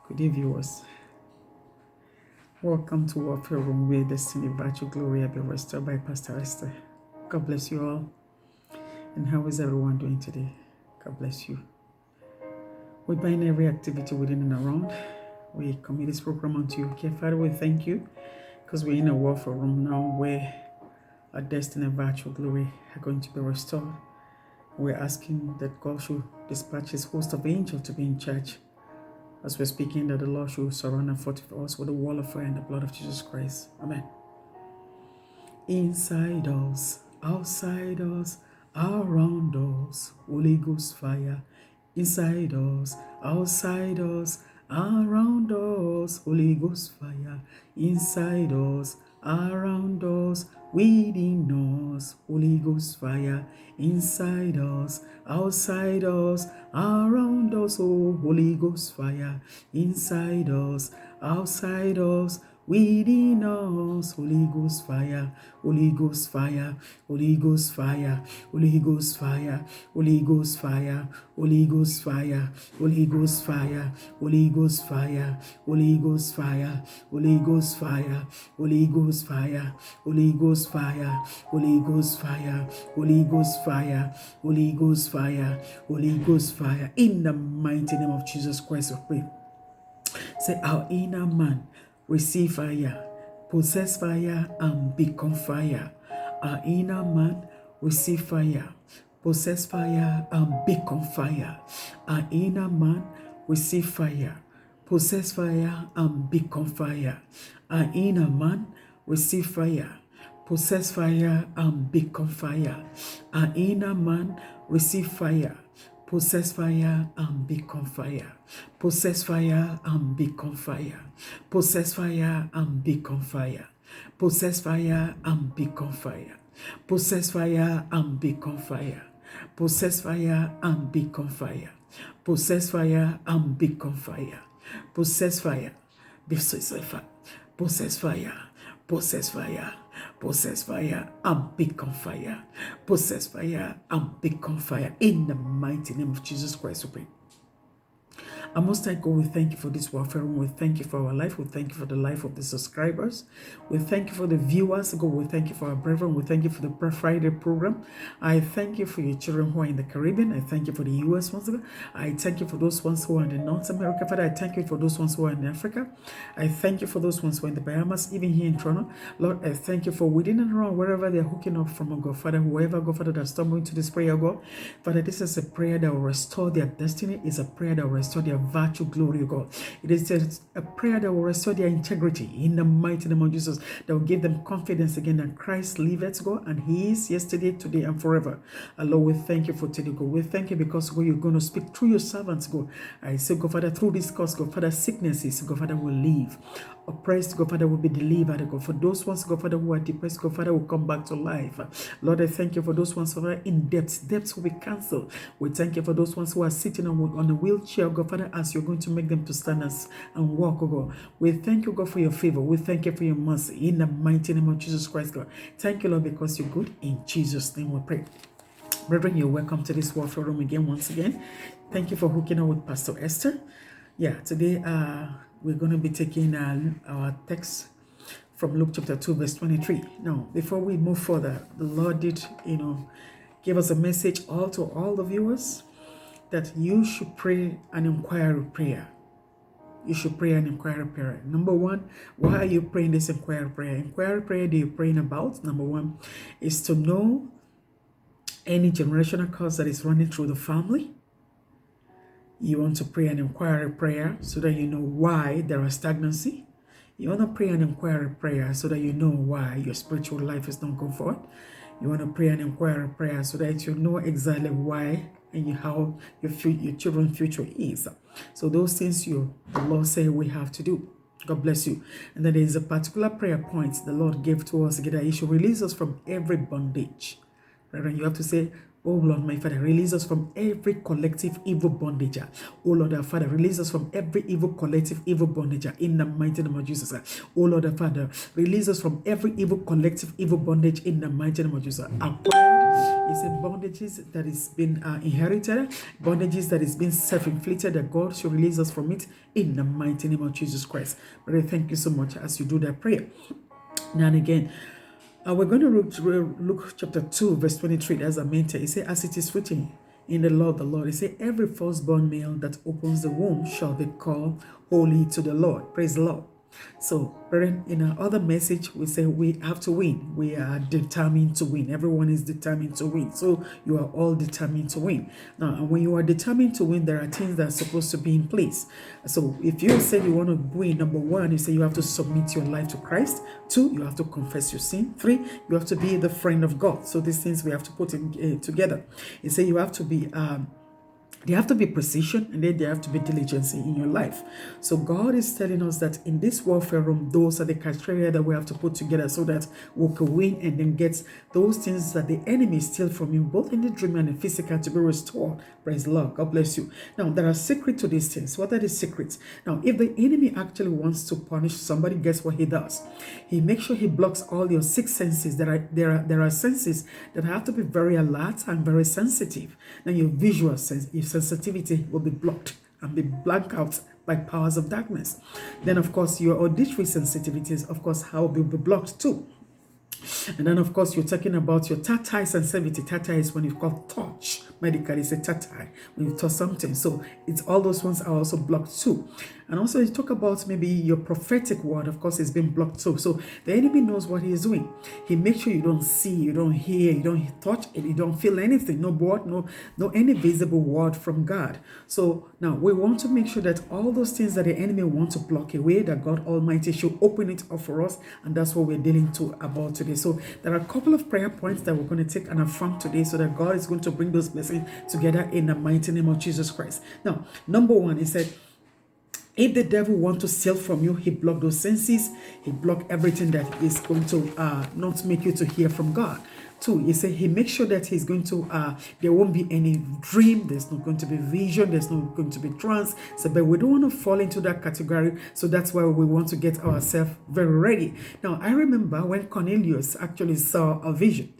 Good day, viewers. Welcome to Warfare Room, where destiny, virtue, glory have been restored by Pastor Esther. God bless you all. And how is everyone doing today? God bless you. We bind every activity within and around. We commit this program unto you. Okay, Father, we thank you because we're in a warfare room now where our destiny, virtue, glory are going to be restored. We're asking that God should dispatch his host of angels to be in charge. As we're speaking, that the Lord should surround and fortify us with the wall of fire and the blood of Jesus Christ. Amen. Inside us, outside us, around us, Holy Ghost fire. Inside us, outside us, around us, Holy Ghost fire. Inside us, around us, within us, Holy Ghost fire. Inside us, outside us, around us, oh Holy Ghost fire. Inside us, outside us, within us, Holy Ghost fire, Holy Ghost fire, Holy Ghost fire, Holy Ghost fire, Holy Ghost fire, Holy Ghost fire, Holy Ghost fire, Holy Ghost fire, Holy Ghost fire, Holy Ghost fire, Holy Ghost fire, Holy Ghost fire, Holy Ghost fire, Holy Ghost fire, Holy Ghost fire, Holy Ghost fire. In the mighty name of Jesus Christ, we pray. Say, our inner man receive fire, possess fire, and become fire. Our inner man receive fire, possess fire, and become fire. Our inner man receive fire, possess fire, and become fire. Our inner man receive fire, possess fire, and become fire. Our inner man receive fire, possess fire and become fire. Possess fire and become fire. Possess fire and become fire. Possess fire and become fire. Possess fire and become fire. Possess fire and become fire. Possess fire and become fire. Possess fire. Possess fire. Possess fire. Possess fire. Possess fire and become fire. Possess fire and become fire. In the mighty name of Jesus Christ, we pray. And Most High God, we thank you for this warfare room. We thank you for our life. We thank you for the life of the subscribers. We thank you for the viewers. God, we thank you for our brethren. We thank you for the Prayer Friday program. I thank you for your children who are in the Caribbean. I thank you for the US ones. I thank you for those ones who are in North America. Father, I thank you for those ones who are in Africa. I thank you for those ones who are in the Bahamas, even here in Toronto. Lord, I thank you for within and around wherever they're hooking up from, oh God. Father, whoever, God, Father, that's stumbling to this prayer, God. Father, this is a prayer that will restore their destiny. It's a prayer that will restore their virtue, glory, God. It is a prayer that will restore their integrity in the mighty name of Jesus, that will give them confidence again that Christ liveth, God, and He is yesterday, today, and forever. And Lord, we thank you for today, God. We thank you because, God, you're going to speak through your servants, God. I say, God, Father, through this cause, God, Father, sicknesses, God, Father, will leave. Oppressed, God, Father, will be delivered, God. For those ones, God, Father, who are depressed, God, Father, will come back to life. Lord, I thank you for those ones who are in depths. Depths will be cancelled. We thank you for those ones who are sitting on a wheelchair, God, Father, as you're going to make them to stand and walk, oh God. We thank you, God, for your favor. We thank you for your mercy in the mighty name of Jesus Christ, God. Thank you, Lord, because you're good. In Jesus' name we pray. Brethren, you're welcome to this warfare room again, once again. Thank you for hooking up with Pastor Esther. Yeah, today we're going to be taking our text from Luke chapter 2, verse 23. Now, before we move further, the Lord did, give us a message to all the viewers that you should pray an inquiry prayer. You should pray an inquiry prayer. Number one, why are you praying this inquiry prayer? Inquiry prayer that you're praying about, number one, is to know any generational curse that is running through the family. You want to pray an inquiry prayer so that you know why there is stagnancy. You want to pray an inquiry prayer so that you know why your spiritual life is not going forward. You want to pray an inquiry prayer so that you know exactly why and how your children's future is. So those things the Lord say we have to do. God bless you. And then there is a particular prayer point the Lord gave to us, that He should release us from every bondage. Right? And you have to say, oh Lord, my Father, release us from every collective evil bondage. Oh Lord, our Father, release us from every evil collective evil bondage in the mighty name of Jesus. Oh Lord, our Father, release us from every evil collective evil bondage in the mighty name of Jesus. Acquired It's a bondages that is been inherited, bondages that is been self-inflicted, that God should release us from it in the mighty name of Jesus Christ. But I thank you so much as you do that prayer. Now and again, we're going to look Luke chapter 2, verse 23. That's our main text. It says, as it is written in the law of the Lord, it says, every firstborn male that opens the womb shall be called holy to the Lord. Praise the Lord. So, brethren, in our other message, we say we have to win. We are determined to win. Everyone is determined to win. So, you are all determined to win. Now, when you are determined to win, there are things that are supposed to be in place. So, if you say you want to win, number one, you say you have to submit your life to Christ. 2, you have to confess your sin. 3, you have to be the friend of God. So, these things we have to put in together. You say you have to be there have to be precision, and then there have to be diligence in your life. So God is telling us that in this warfare room, those are the criteria that we have to put together so that we can win and then get those things that the enemy steals from you, both in the dream and the physical, to be restored. Praise the Lord. God bless you. Now, there are secrets to these things. What are the secrets? Now, if the enemy actually wants to punish somebody, guess what he does? He makes sure he blocks all your 6 senses. There are senses that have to be very alert and very sensitive. Now, your visual sense, your sensitivity will be blocked and be blanked out by powers of darkness. Then, of course, your auditory sensitivities, of course, will be blocked too. And then, of course, you're talking about your tactile sensitivity. Tactile is when you call touch. Medically, it's a tactile when you touch something. So it's all those ones are also blocked too. And also, you talk about maybe your prophetic word. Of course, it's been blocked too. So the enemy knows what he is doing. He makes sure you don't see, you don't hear, you don't touch, and you don't feel anything. No word, no any visible word from God. So now we want to make sure that all those things that the enemy wants to block away, that God Almighty should open it up for us. And that's what we're dealing about today. So there are a couple of prayer points that we're going to take and affirm today, so that God is going to bring those blessings together in the mighty name of Jesus Christ. Now, number one, he said, if the devil wants to steal from you, he block those senses. He block everything that is going to not make you to hear from God. 2, he said he makes sure that he's going to, there won't be any dream. There's not going to be vision. There's not going to be trance. So, but we don't want to fall into that category. So that's why we want to get ourselves very ready. Now, I remember when Cornelius actually saw a vision.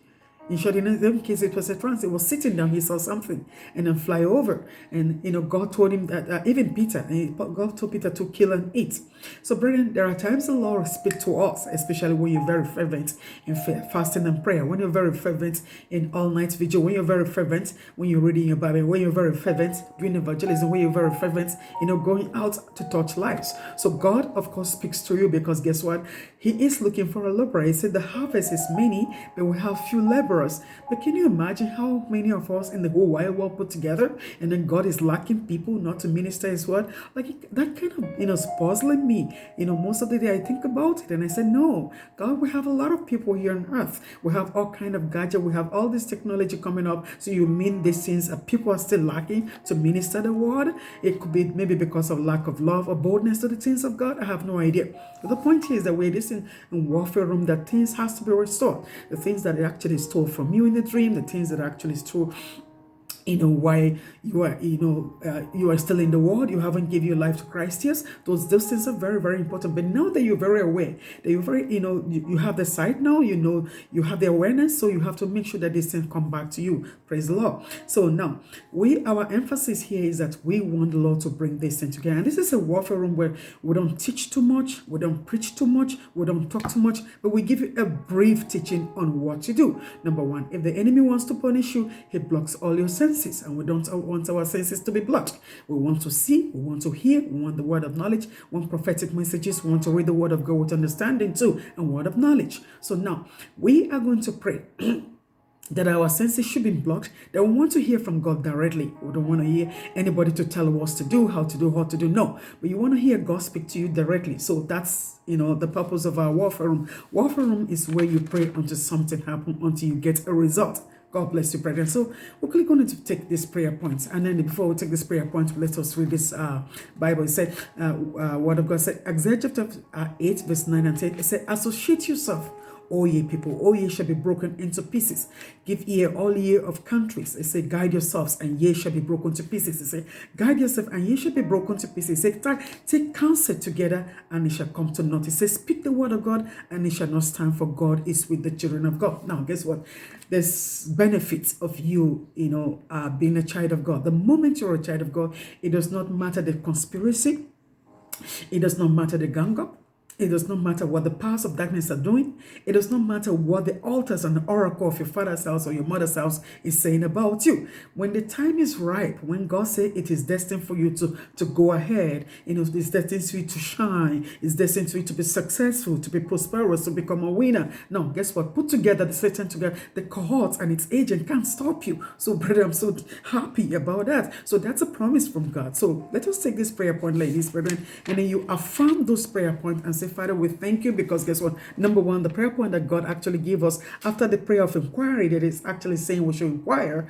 In short, in them case, it was a trance. He was sitting down, he saw something, and then fly over. And, God told him that, even Peter, God told Peter to kill and eat. So, brethren, there are times the Lord speaks to us, especially when you're very fervent in fasting and prayer, when you're very fervent in all-night vigil, when you're very fervent, when you're reading your Bible, when you're very fervent doing evangelism, when you're very fervent, going out to touch lives. So, God, of course, speaks to you because guess what? He is looking for a laborer. He said the harvest is many, but we have few laborers. But can you imagine how many of us in the whole wide world put together, and then God is lacking people not to minister His word? Like that kind of is puzzling me. Most of the day I think about it, and I said, no, God, we have a lot of people here on earth. We have all kind of gadget. We have all this technology coming up. So you mean these things people are still lacking to minister the word? It could be maybe because of lack of love or boldness to the things of God. I have no idea. But the point is that we're this in warfare room, that things has to be restored. The things that are actually stole from you in the dream, the things that are actually stole why you are, you are still in the world, you haven't given your life to Christ. Yes, those things are very, very important. But now that you're very aware, that you're very, you have the sight now, you have the awareness, so you have to make sure that these things come back to you. Praise the Lord. So now, our emphasis here is that we want the Lord to bring this thing together. And this is a warfare room where we don't teach too much, we don't preach too much, we don't talk too much, but we give you a brief teaching on what to do. Number one, if the enemy wants to punish you, he blocks all your senses. And we don't want our senses to be blocked. We want to see, we want to hear, we want the word of knowledge, we want prophetic messages, we want to read the word of God with understanding too, and word of knowledge. So now, we are going to pray that our senses should be blocked, that we want to hear from God directly. We don't want to hear anybody to tell us to do, how to do, what to do. No, but you want to hear God speak to you directly. So that's, the purpose of our warfare room. Warfare room is where you pray until something happens, until you get a result. God bless you, brethren. So we're quickly going to take these prayer points. And then before we take this prayer point, let us read this Bible. It said, Word of God said, Exodus chapter 8, verse 9 and 10. It said, associate yourself O ye people, O ye shall be broken into pieces. Give ear, all ye of countries. It say, guide yourselves, and ye shall be broken to pieces. It say, guide yourself, and ye shall be broken to pieces. It say, take counsel together, and it shall come to naught. It says, speak the word of God, and it shall not stand, for God is with the children of God. Now, guess what? There's benefits of you, being a child of God. The moment you're a child of God, it does not matter the conspiracy. It does not matter the gang up. It does not matter what the powers of darkness are doing. It does not matter what the altars and the oracle of your father's house or your mother's house is saying about you. When the time is ripe, when God says it is destined for you to go ahead, it's destined for you to shine, it's destined for you to be successful, to be prosperous, to become a winner. Now, guess what? Put together the Satan together, the cohorts and its agent can't stop you. So, brother, I'm so happy about that. So that's a promise from God. So let us take this prayer point, ladies, brethren, and then you affirm those prayer points and say, Father, we thank you, because guess what? Number one, the prayer point that God actually gave us after the prayer of inquiry, that is actually saying we should inquire.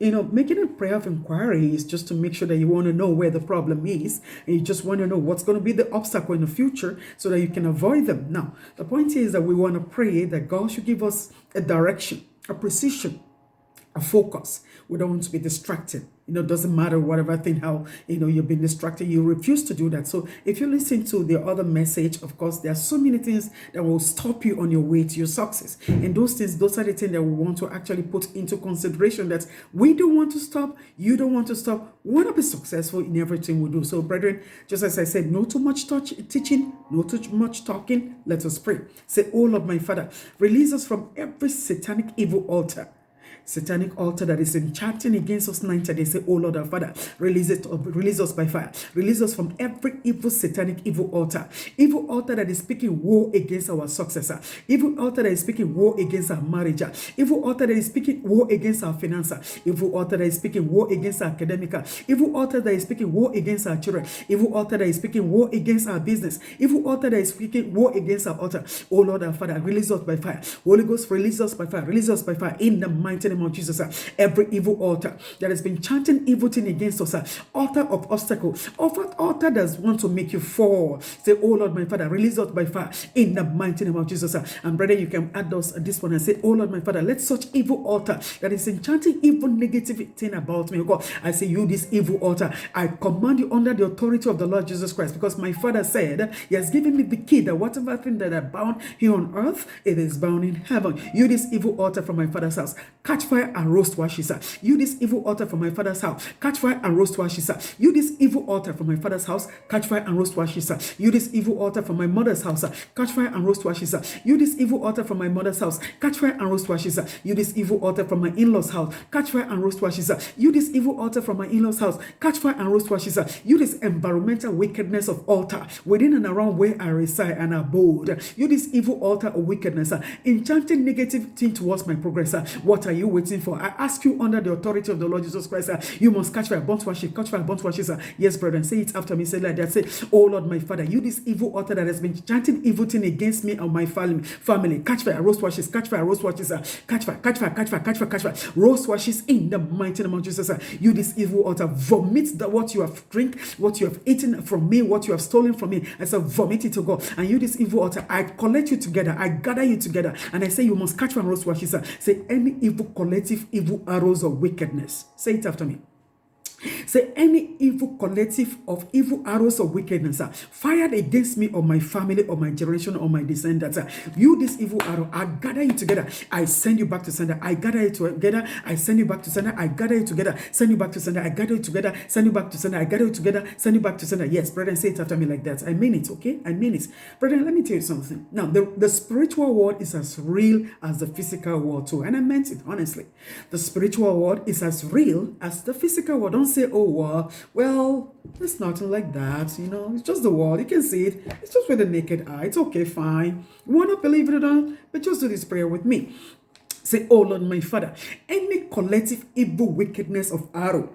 Making a prayer of inquiry is just to make sure that you want to know where the problem is, and you just want to know what's going to be the obstacle in the future so that you can avoid them. Now, the point is that we want to pray that God should give us a direction, a precision, a focus. We don't want to be distracted. It doesn't matter whatever thing, how, you've been distracted. You refuse to do that. So if you listen to the other message, of course, there are so many things that will stop you on your way to your success. And those are the things that we want to actually put into consideration, that we don't want to stop. You don't want to stop. We want to be successful in everything we do. So, brethren, just as I said, no too much teaching, no too much talking. Let us pray. Say, oh Lord, my Father, release us from every satanic evil altar. Satanic altar that is enchanting against us night and day. Say, oh Lord our Father, release us by fire. Release us from every evil satanic evil altar. Evil altar that is speaking war against our successor. Evil altar that is speaking war against our marriage. Evil altar that is speaking war against our finances. Evil altar that is speaking war against our academic. Evil altar that is speaking war against our children. Evil altar that is speaking war against our business. Evil altar that is speaking war against our altar. Oh Lord our Father, release us by fire. Holy Ghost, release us by fire. Release us by fire in the mighty name of Jesus. Every evil altar that has been chanting evil thing against us, altar of obstacle, altar that wants to make you fall. Say, oh Lord my Father, release us by fire in the mighty name of Jesus. And brother, you can add this one and say, oh Lord my Father, let such evil altar that is enchanting evil negative thing about me, oh God, I say, you this evil altar, I command you under the authority of the Lord Jesus Christ, because my Father said he has given me the key that whatever thing that I bound here on earth, it is bound in heaven. You this evil altar from my Father's house, catch fire and roast to ashes. You this evil altar from my Father's house, catch fire and roast to ashes. You this evil altar from my father's house, catch fire and roast to ashes. You this evil altar from my mother's house, catch fire and roast to ashes. You this evil altar from my mother's house, catch fire and roast to ashes. You this evil altar from my in-laws house, catch fire and roast to ashes. You this evil altar from my in-laws house, catch fire and roast to ashes. You this environmental wickedness of altar within and around where I reside and abode. You this evil altar of wickedness, enchanting negative thing towards my progress. What are you waiting for? I ask you under the authority of the Lord Jesus Christ, you must catch fire, burn to ashes, catch fire, burn to ashes. Yes, brother, say it after me. Say like that. Say, oh Lord, my Father, you this evil altar that has been chanting evil thing against me and my family, catch fire, roast to ashes, catch fire, roast to ashes, catch fire, catch fire, catch fire, catch fire, catch fire, roast to ashes in the mighty name of Jesus. You this evil altar, vomit what you have drink, what you have eaten from me, what you have stolen from me. I say, vomit it to God. And you this evil altar, I collect you together, I gather you together, and I say you must catch fire and roast to ashes. Say, any evil collective evil arrows of wickedness. Say it after me. Say, any evil collective of evil arrows of wickedness fired against me or my family or my generation or my descendants. You this evil arrow, I gather you together. I send you back to sender. I gather you together. I send you back to sender. I gather you together. Send you back to sender. I gather you together. Send you back to sender. I gather you together. Send you back to sender. Yes, brother, say it after me like that. I mean it, okay? I mean it. Brother, let me tell you something. Now, the spiritual world is as real as the physical world too. And I meant it, honestly. The spiritual world is as real as the physical world. Don't say, oh, well, it's nothing like that. It's just the world. You can see it. It's just with the naked eye. It's okay, fine. You want to believe it or not? But just do this prayer with me. Say, oh Lord, my Father, any collective evil wickedness of arrow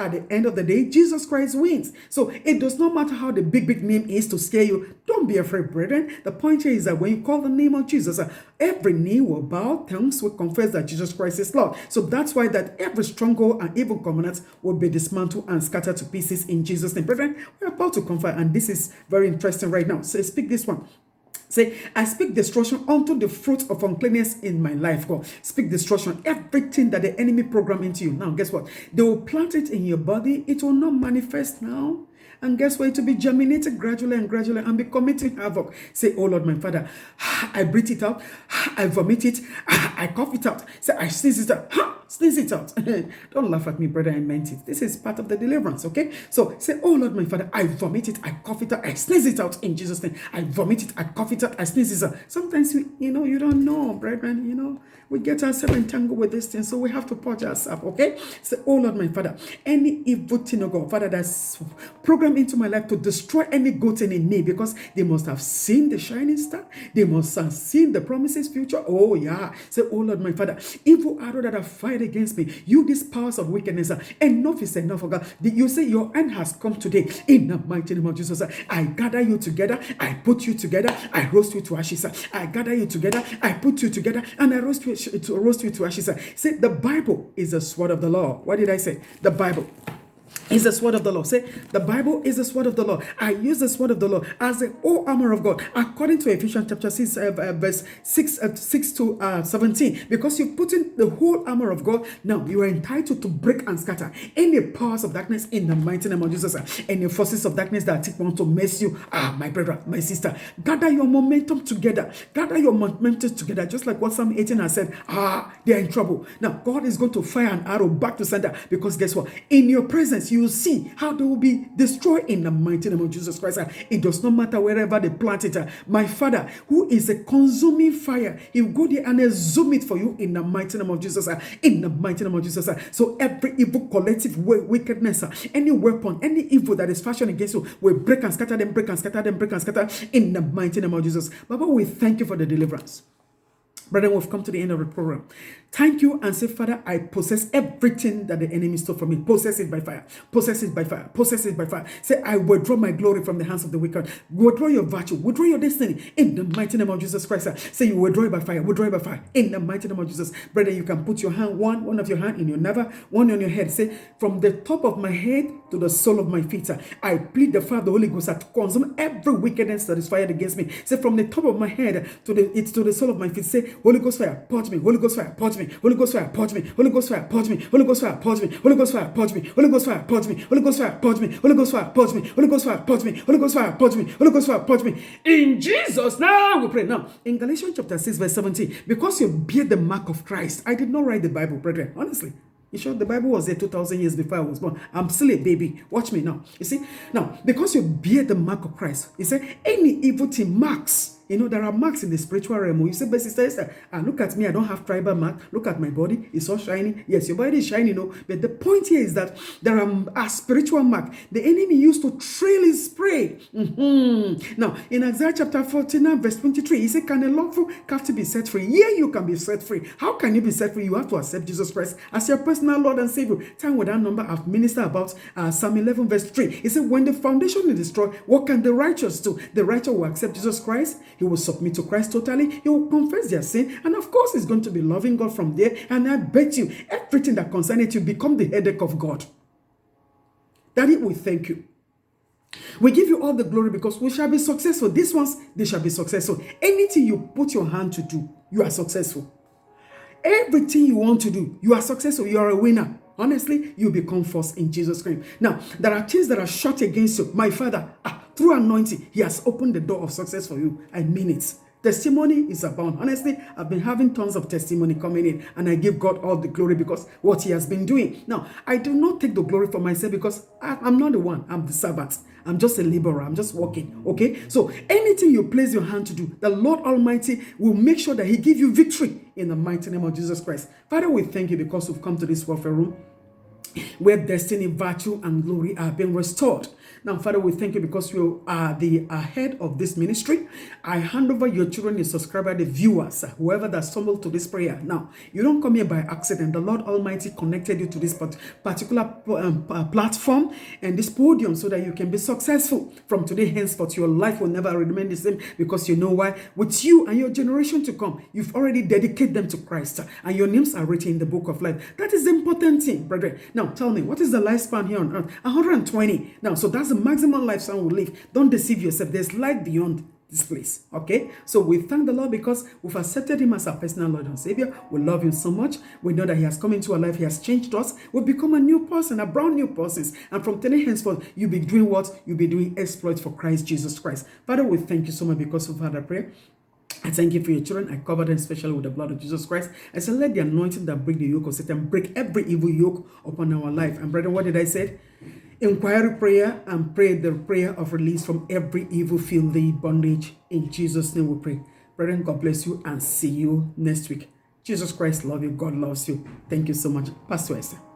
at the end of the day, Jesus Christ wins. So it does not matter how the big name is to scare you. Don't be afraid, brethren. The point here is that when you call the name of Jesus, every knee will bow, tongues will confess that Jesus Christ is Lord. So that's why that every stronghold and evil covenant will be dismantled and scattered to pieces in Jesus' name. Brethren, we're about to confess, and this is very interesting right now. So speak this one. Say, I speak destruction unto the fruit of uncleanness in my life, God. Speak destruction. Everything that the enemy programmed into you. Now, guess what? They will plant it in your body. It will not manifest now. And guess what? It will be germinated gradually and be committing havoc. Say, oh Lord, my Father, I breathe it out. I vomit it. I cough it out. Say, I sneeze it out. Sneeze it out. Don't laugh at me, brother. I meant it. This is part of the deliverance, okay? So say, oh Lord, my Father, I vomit it. I cough it out. I sneeze it out in Jesus' name. I vomit it. I cough it out. I sneeze it out. Sometimes, you don't know, brethren, we get ourselves entangled with this thing, so we have to purge ourselves, okay? Say, oh Lord, my Father, any evil thing, oh God, Father, that's programmed into my life to destroy any good thing in me, because they must have seen the shining star. They must have seen the promises future. Oh, yeah. Say, oh Lord, my Father, evil arrow that have fired against me, you, these powers of wickedness, enough is enough, oh God. You say your end has come today. In the mighty name of Jesus, I gather you together. I put you together. I roast you to ashes. I gather you together. I put you together, and I roast you to ashes. Say, the Bible is the sword of the Lord. What did I say? The Bible is the sword of the Lord. Say, the Bible is the sword of the Lord. I use the sword of the Lord as the whole armor of God, according to Ephesians chapter 6, verse 6 to 17. Because you put in the whole armor of God, now you are entitled to break and scatter any powers of darkness in the mighty name of Jesus. Any forces of darkness that want to mess you, my brother, my sister, gather your momentum together. Gather your momentum together, just like what Psalm 18 has said. They are in trouble. Now, God is going to fire an arrow back to center, because guess what? In your presence, you will see how they will be destroyed in the mighty name of Jesus Christ. It does not matter wherever they plant it. My Father, who is a consuming fire, he will go there and exhume it for you in the mighty name of Jesus. In the mighty name of Jesus. So every evil collective wickedness, any weapon, any evil that is fashioned against you, will break and scatter them, break and scatter them, break and scatter in the mighty name of Jesus. Baba, we thank you for the deliverance. Brethren, we've come to the end of the program. Thank you, and say, Father, I possess everything that the enemy stole from me. Possess it by fire. Possess it by fire. Possess it by fire. Say, I withdraw my glory from the hands of the wicked. Withdraw your virtue. Withdraw your destiny in the mighty name of Jesus Christ. Say, you withdraw it by fire. Withdraw it by fire in the mighty name of Jesus. Brother, you can put your hand, one of your hand in your navel, one on your head. Say, from the top of my head to the sole of my feet, I plead the fire of the Holy Ghost to consume every wickedness that is fired against me. Say, from the top of my head to the sole of my feet. Say, Holy Ghost fire, purge me. Holy Ghost fire, purge me. Holy Ghost fire, purge me. Holy Ghost fire, purge me. Holy Ghost fire, purge me. Holy Ghost fire, purge me. Holy Ghost fire, purge me. Holy Ghost fire, purge me. Holy Ghost fire, purge me. Holy Ghost fire, purge me. Holy Ghost fire, purge me. Holy Ghost fire, purge me. In Jesus' name we pray. Now, in Galatians chapter 6, verse 17, because you bear the mark of Christ. I did not write the Bible, brethren. Honestly. You sure the Bible was there 2,000 years before I was born? I'm still a baby. Watch me now. You see? Now, because you bear the mark of Christ, he said, any evil thing marks. There are marks in the spiritual realm. You say, but sister, look at me. I don't have tribal mark. Look at my body. It's all shiny. Yes, your body is shiny, But the point here is that there are a spiritual mark. The enemy used to trail his prey. Now, in Isaiah chapter 49, verse 23, he said, can a lawful captive be set free? Yeah, you can be set free. How can you be set free? You have to accept Jesus Christ as your personal Lord and Savior. Time with that number, I've ministered about Psalm 11, verse 3. He said, when the foundation is destroyed, what can the righteous do? The righteous will accept Jesus Christ. He will submit to Christ totally. He will confess their sin. And of course, he's going to be loving God from there. And I bet you, everything that concerns you become the headache of God. Daddy, we thank you. We give you all the glory because we shall be successful. These ones, they shall be successful. Anything you put your hand to do, you are successful. Everything you want to do, you are successful. You are a winner. Honestly, you become first in Jesus' name. Now, there are things that are shut against you. My Father, through anointing, he has opened the door of success for you. I mean it. Testimony is abound. Honestly, I've been having tons of testimony coming in, and I give God all the glory because what he has been doing. Now, I do not take the glory for myself because I'm not the one. I'm the servant. I'm just a laborer. I'm just working. Okay? So anything you place your hand to do, the Lord Almighty will make sure that he give you victory in the mighty name of Jesus Christ. Father, we thank you because we've come to this warfare room. where destiny, virtue, and glory are being restored. Now, Father, we thank you because you are the head of this ministry. I hand over your children, the subscriber, the viewers, whoever that stumbled to this prayer. Now, you don't come here by accident. The Lord Almighty connected you to this particular platform and this podium so that you can be successful. From today henceforth, your life will never remain the same, because you know why? With you and your generation to come, you've already dedicated them to Christ, and your names are written in the book of life. That is the important thing, brethren. Now, tell me, what is the lifespan here on earth? 120. Now, so that's the maximum lifespan we live. Don't deceive yourself. There's life beyond this place. Okay, so we thank the Lord because we've accepted him as our personal Lord and Savior. We love him so much. We know that he has come into our life. He has changed us. We've become a new person, a brand new person. And from today henceforth, you'll be doing what? You'll be doing exploits for Christ Jesus Christ. Father, we thank you so much because we've had a prayer. I thank you for your children. I cover them especially with the blood of Jesus Christ. I said, let the anointing that break the yoke of Satan break every evil yoke upon our life. And brethren, what did I say? Inquiry prayer, and pray the prayer of release from every evil, filthy bondage. In Jesus' name we pray. Brethren, God bless you and see you next week. Jesus Christ love you. God loves you. Thank you so much. Pastor Esther.